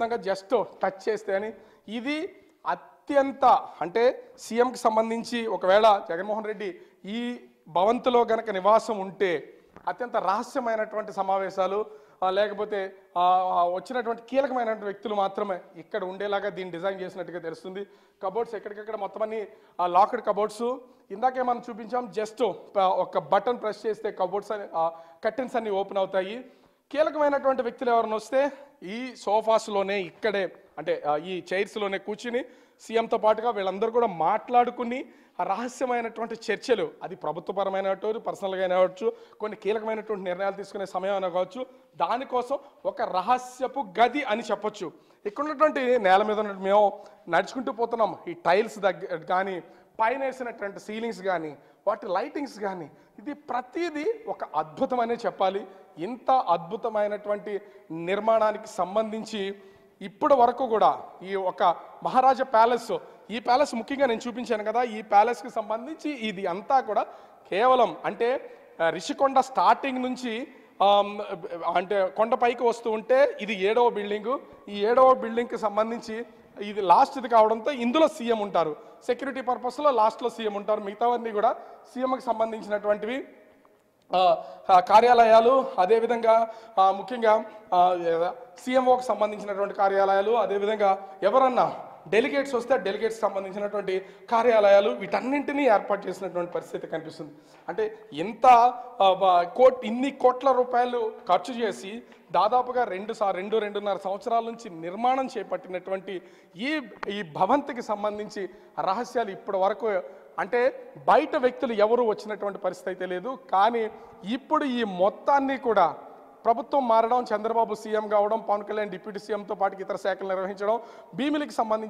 చెప్తాం just touch చేస్తే అని. ఇది అత్యంత అంటే సీఎంకి సంబంధించి ఒకవేళ జగన్మోహన్ రెడ్డి ఈ భవంతిలో గనక నివాసం ఉంటే అత్యంత రహస్యమైనటువంటి సమావేశాలు లేకపోతే వచ్చినటువంటి కీలకమైనటువంటి వ్యక్తులు మాత్రమే ఇక్కడ ఉండేలాగా దీన్ని డిజైన్ చేసినట్టుగా తెలుస్తుంది. కబోర్డ్స్ ఎక్కడికక్కడ మొత్తం అన్ని లాక్డ్ కబోర్డ్స్. ఇందాకే మనం చూపించాం, జస్ట్ ఒక బటన్ ప్రెస్ చేస్తే కబోర్డ్స్ కర్టెన్స్ అన్ని ఓపెన్ అవుతాయి. కీలకమైనటువంటి వ్యక్తులు ఎవరైనా వస్తే ఈ సోఫాస్లోనే ఇక్కడే అంటే ఈ చైర్స్లోనే కూర్చుని సీఎంతో పాటుగా వీళ్ళందరూ కూడా మాట్లాడుకుని ఆ రహస్యమైనటువంటి చర్చలు, అది ప్రభుత్వపరమైన పర్సనల్గా అయినా కావచ్చు, కొన్ని కీలకమైనటువంటి నిర్ణయాలు తీసుకునే సమయం అయినా కావచ్చు, దానికోసం ఒక రహస్యపు గది అని చెప్పొచ్చు. ఇక్కడ ఉన్నటువంటి నేల మీద మేము నడుచుకుంటూ పోతున్నాం. ఈ టైల్స్ దగ్గర కానీ పైన వేసినటువంటి సీలింగ్స్ కానీ వాటి లైటింగ్స్ కానీ ఇది ప్రతిదీ ఒక అద్భుతమనే చెప్పాలి. ఇంత అద్భుతమైనటువంటి నిర్మాణానికి సంబంధించి ఇప్పటి వరకు కూడా ఈ ఒక మహారాజా ప్యాలెస్, ఈ ప్యాలెస్ ముఖ్యంగా నేను చూపించాను కదా, ఈ ప్యాలెస్కి సంబంధించి ఇది అంతా కూడా కేవలం అంటే రిషికొండ స్టార్టింగ్ నుంచి అంటే కొండపైకి వస్తూ ఉంటే ఇది 7వ బిల్డింగు. ఈ 7వ బిల్డింగ్కి సంబంధించి ఇది లాస్ట్ది కావడంతో ఇందులో సీఎం ఉంటారు. సెక్యూరిటీ పర్పస్లో లాస్ట్లో సీఎం ఉంటారు. మిగతావన్నీ కూడా సీఎంకి సంబంధించినటువంటివి కార్యాలయాలు, అదేవిధంగా ముఖ్యంగా సీఎంఓకి సంబంధించినటువంటి కార్యాలయాలు, అదేవిధంగా ఎవరన్నా డెలిగేట్స్ వస్తే డెలిగేట్స్ సంబంధించినటువంటి కార్యాలయాలు, వీటన్నింటినీ ఏర్పాటు చేసినటువంటి పరిస్థితి కనిపిస్తుంది. అంటే ఇంత ఇన్ని కోట్ల రూపాయలు ఖర్చు చేసి దాదాపుగా 2-2.5 సంవత్సరాల నుంచి నిర్మాణం చేపట్టినటువంటి ఈ భవంతికి సంబంధించి రహస్యాలు ఇప్పటి వరకు అంటే బయట వ్యక్తులు ఎవరు వచ్చినటువంటి పరిస్థితి అయితే లేదు. కానీ ఇప్పుడు ఈ మొత్తాన్ని కూడా ప్రభుత్వం మారడం, చంద్రబాబు సీఎం కావడం, పవన్ కళ్యాణ్ డిప్యూటీ సీఎంతో పాటు ఇతర శాఖలు నిర్వహించడం, భీమిలికి సంబంధించి